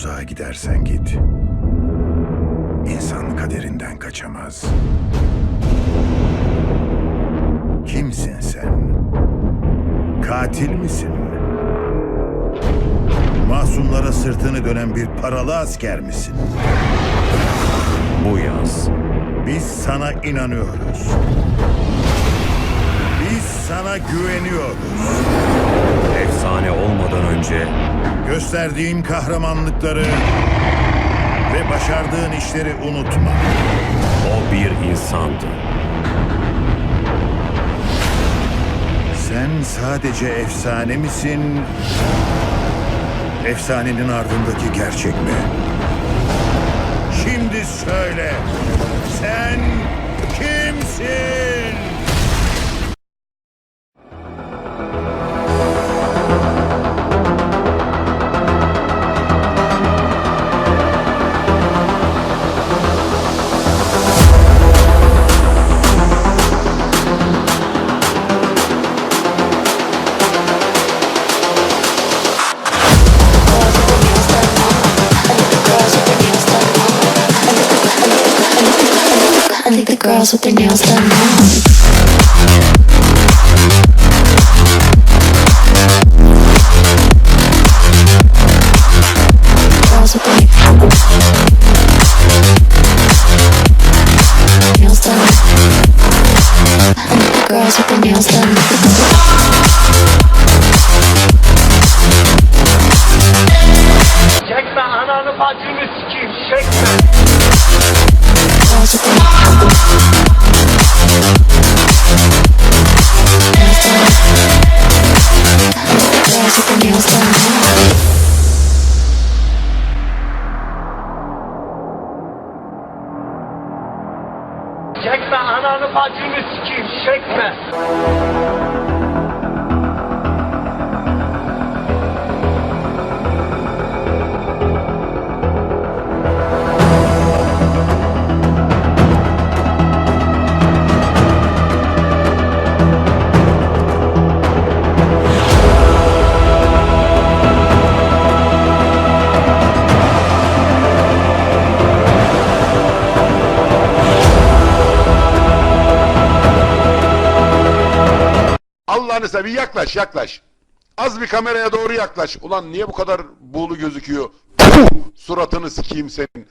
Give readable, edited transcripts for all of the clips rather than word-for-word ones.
uzağa gidersen git, İnsan kaderinden kaçamaz. Kimsin sen? Katil misin? Masumlara sırtını dönen bir paralı asker misin? Bu yaz Biz sana inanıyoruz. Biz sana güveniyoruz. efsane olmadan önce Gösterdiğin kahramanlıkları ve başardığın işleri unutma. o bir insandı. Sen sadece efsane misin? Efsanenin ardındaki gerçek mi? Şimdi söyle. Sen kimsin? I think the girls with their nails done now. Girls with their nails done. I think the girls with their nails done. Çekme ananı bacını sikeyim çekme. Girls with their nails done. I think the girls with their nails done now. Çekme ananı bacını sikeyim çekme. Allah'ını seveyim yaklaş. Az bir kameraya doğru yaklaş. Ulan niye bu kadar buğulu gözüküyor? Puh! Suratını sikeyim senin.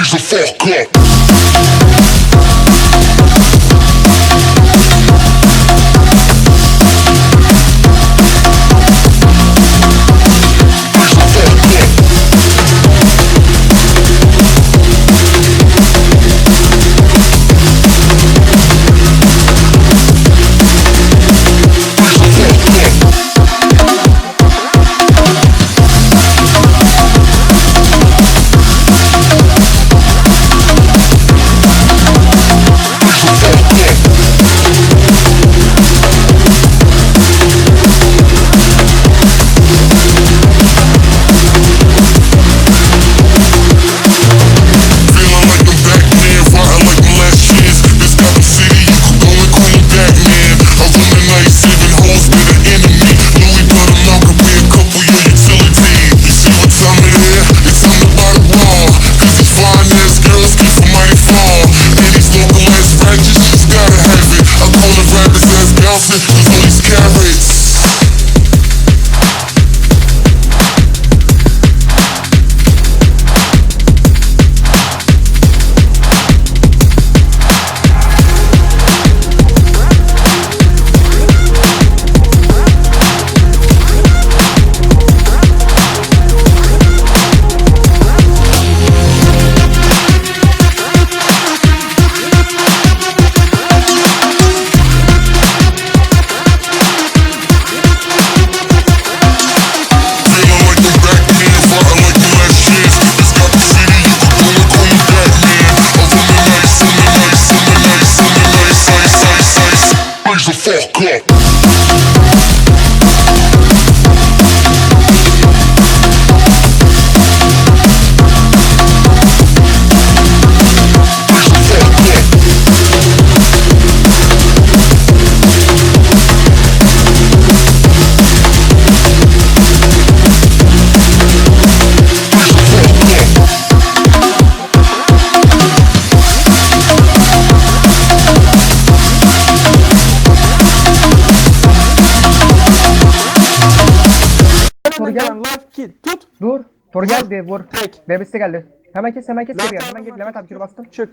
Freeze the fuck up. Freeze the fuck up. Torgel tut. Dur. Tor geldi vur. Tek. Bebesi geldi. Hemen kes Lan, geri. Hemen git Levent abi kürü bastım. Çık.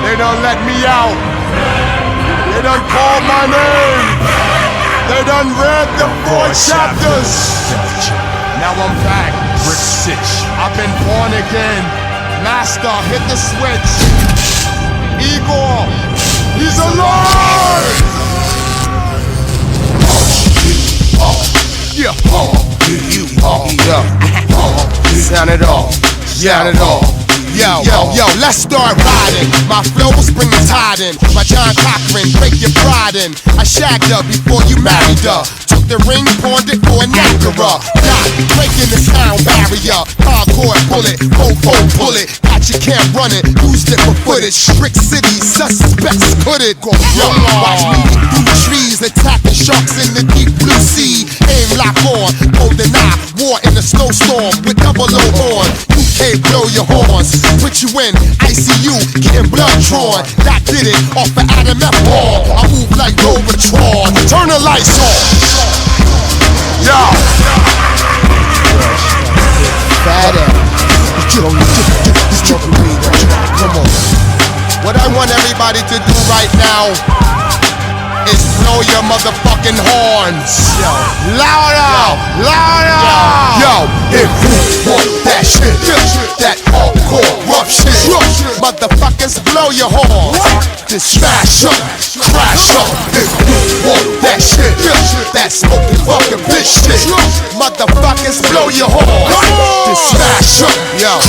They done let me out. They done called my name. They done read the 4 chapters. Now I'm back. Brick 6. I've been born again. Master, hit the switch. Igor, he's alive. Yeah. Sound it off. Sound it off. Yo, let's start riding. My flows bring the tide in. My John Cochran, break your pride in. I shagged her before you married her. Took the ring, pawned it for a Niagara. Got breaking the sound barrier. Hardcore bullet, fofo bullet. Got your camp running, used it for footage. Brick City, suspects could it. Yo, watch me through trees, attacking sharks in the deep blue sea. Aim lock on, golden eye, war in a snowstorm with double O on. UK blow your horns, put you in ICU, getting blood drawn. That did it off of Adam F. Ball. I move like Robotron. Turn the lights on. Yo. Fat ass. Come on. What I want everybody to do right now is blow your motherfucking horns. Yo. Louder! Louder! Yo, if you want that shit, that hardcore rough shit, motherfuckers blow your horns. Then smash up, crash up. If you want that shit, that smoking fucking bitch shit, motherfuckers blow your horns. Then smash up,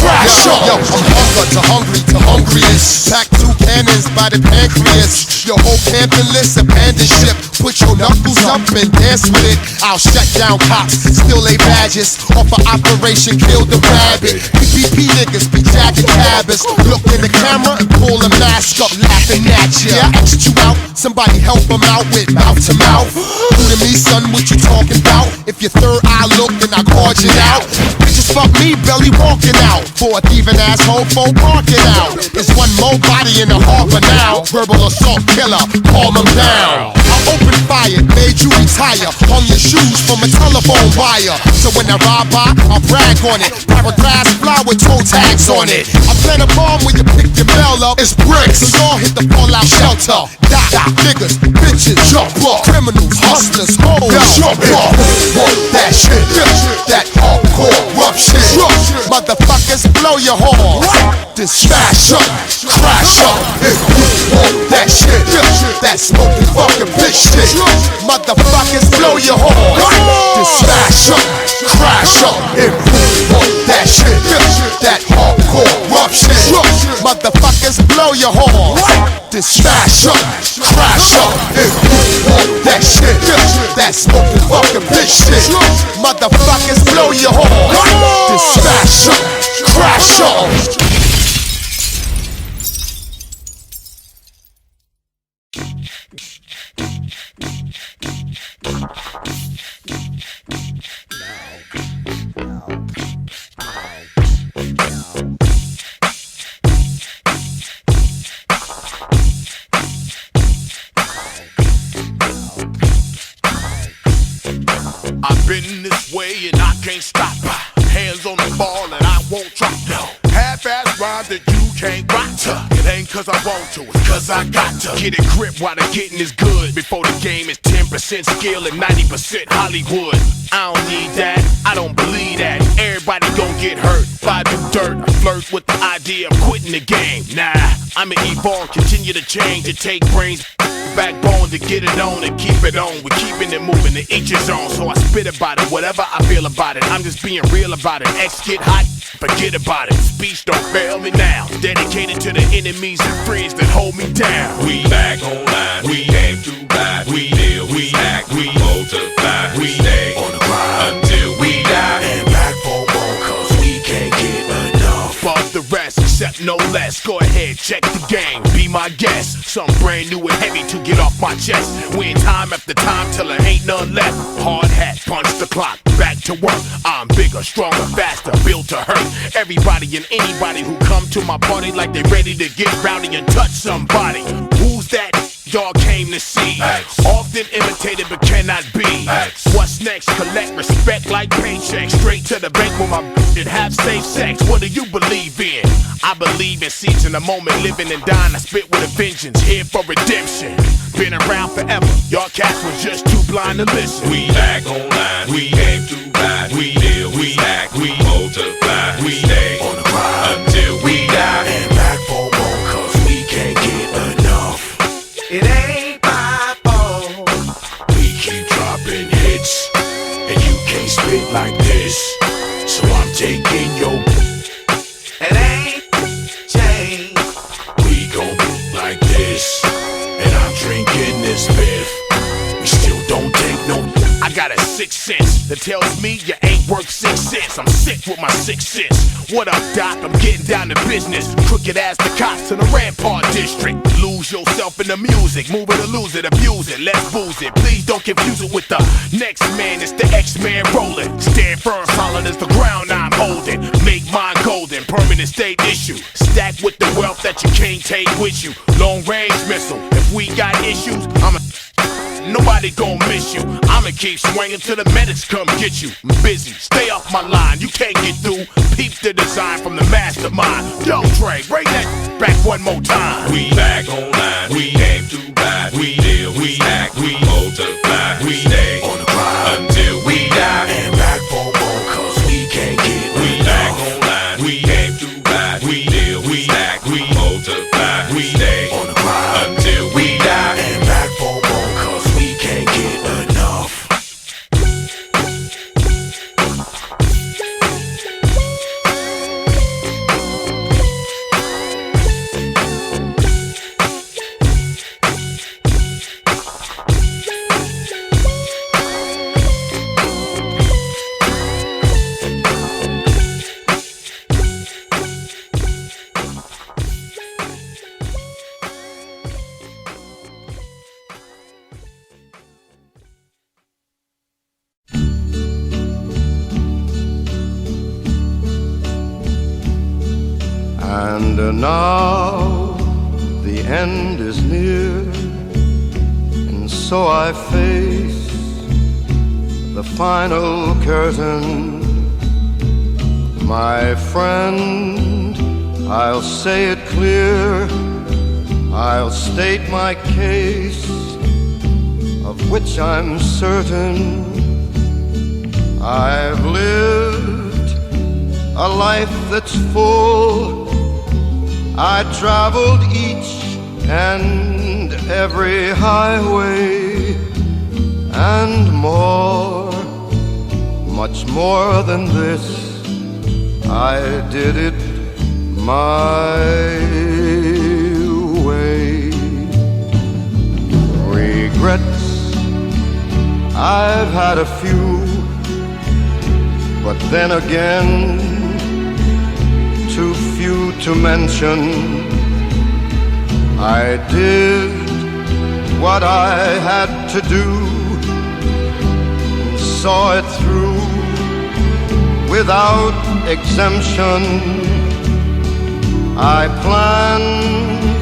crash up. Yo, from hunger to hungry to hungriest. Pack 2 cannons by the pancreas. Your whole camping list abandoned ship. Put your knuckles up and dance with it. I'll shut down cops, still lay badges. Off of Operation Kill the Rabbit. PPP niggas be jagging cabins. Look in the camera and pull a mask up, laughing at ya. Yeah, I X'd you out, somebody help them out with mouth to mouth. Who to me, son, what you talking about? If your third eye look, then I called you out. Bitches me belly walking out. For a thieving asshole, folk barking out. It's one more body in the harbor now. Verbal assault killer, calm him down. I opened fire, made you retire. Hung your shoes from a telephone wire. So when I ride by, I brag on it. Paragraphs fly with toe tags on it. I plant a bomb when you pick your bell up. It's bricks, so y'all hit the fallout shelter. Die, niggas, bitches, jump up. Criminals, hustlers, hoes, jump up. That shit, that hardcore rough shit. Motherfuckers, blow your horn. Then smash up, crash up. If you want that shit, that smoking fucking bitch shit. Motherfuckers, blow your horn. Then smash up, crash up. If you want that shit, that hardcore rough shit. Motherfuckers, blow your horn. Then smash up, crash up. If you want that shit, that smoking fucking bitch shit. Motherfuckers, blow your horn. Then smash up, crash up. I've been this way and I can't stop. Hands on the ball and I won't drop. No half-ass rhymes that you can't rock to. It ain't cause I want to, it's cause I got to. Get it grip while the getting is good. Before the game is 10% skill and 90% Hollywood. I don't need that, I don't believe that. Everybody gon' get hurt if I do dirt. I flirt with the idea of quitting the game. Nah, I'ma evolve, continue to change. It take brains, backbone to get it on and keep it on. We're keeping it moving, to each his own. So I spit about it, whatever I feel about it. I'm just being real about it. X get hot, forget about it. Speech don't fail me now. Dedicated to the enemies and friends that hold me down. We back online, we came through bad. We live, we act, we multiply. We stay on the grind until we die. And back for more cause we can't get enough. Fuck the rest, except no less. Go ahead, check the game, be my guest. Something brand new and heavy to get off my chest. Win time after time till there ain't none left. Hard hat, punch the clock, back to work. I'm bigger, stronger, faster, built to hurt everybody and anybody who come to my party like they ready to get rowdy and touch somebody. Who's that y'all came to see? X. Often imitated but cannot be. X. What's next? Collect respect like paychecks. Straight to the bank with my and have safe sex. What do you believe in? I believe in seizing the moment, living and dying. I spit with a vengeance, here for redemption. Been around forever, y'all cats were just too blind to listen. We back online, we came through bad. We live, we act, we multiply. We stay on the grind until we die. And back for more cause we can't get enough. It ain't my fault. We keep dropping hits and you can't spit like this. So I'm taking your it ain't changed. We gon' move like this and I'm drinking this fifth. We still don't take no. I got a sixth sense that tells me you ain't worth 6 cents. I'm sick with my 6 cents. What up, Doc? I'm getting down to business. Crooked as the cops in the Rampart District. Lose yourself in the music. Move it or lose it, abuse it. Let's booze it. Please don't confuse it with the next man. It's the X-Man rolling. Stand firm, solid as the ground I'm holding. Make mine golden, permanent state issue. Stack with the wealth that you can't take with you. Long range missile. If we got issues, nobody gon' miss you. I'ma keep swinging till the medics come get you. I'm busy, stay off my line, you can't get through. Peep the design from the mastermind. Yo, Dre, bring that back one more time. We back online, we came through bad. We live, we act, we multiply. We stay on the grind until we die. And back for more cause we can't get enough. We back online, we came through bad. We live, we act, we multiply. We stay on the grind until we die. And back for more cause we can't get enough. And now the end is near, and so I face the final curtain. My friend, I'll say it clear, I'll state my case, of which I'm certain. I've lived a life that's full. I traveled each and every highway, and more, much more than this, I did it my way. Regrets, I've had a few, but then again, too few to mention. I did what I had to do, and saw it through without exemption. I planned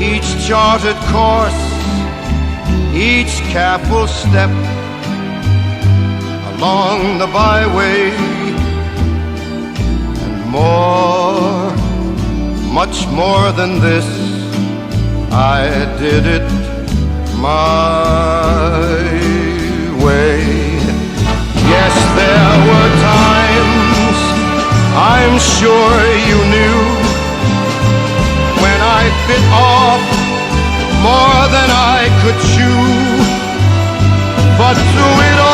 each charted course, each careful step along the byway, and more, much more than this, I did it my way. Yes, there were times, I'm sure you knew, when I bit off more than I could chew, but through it all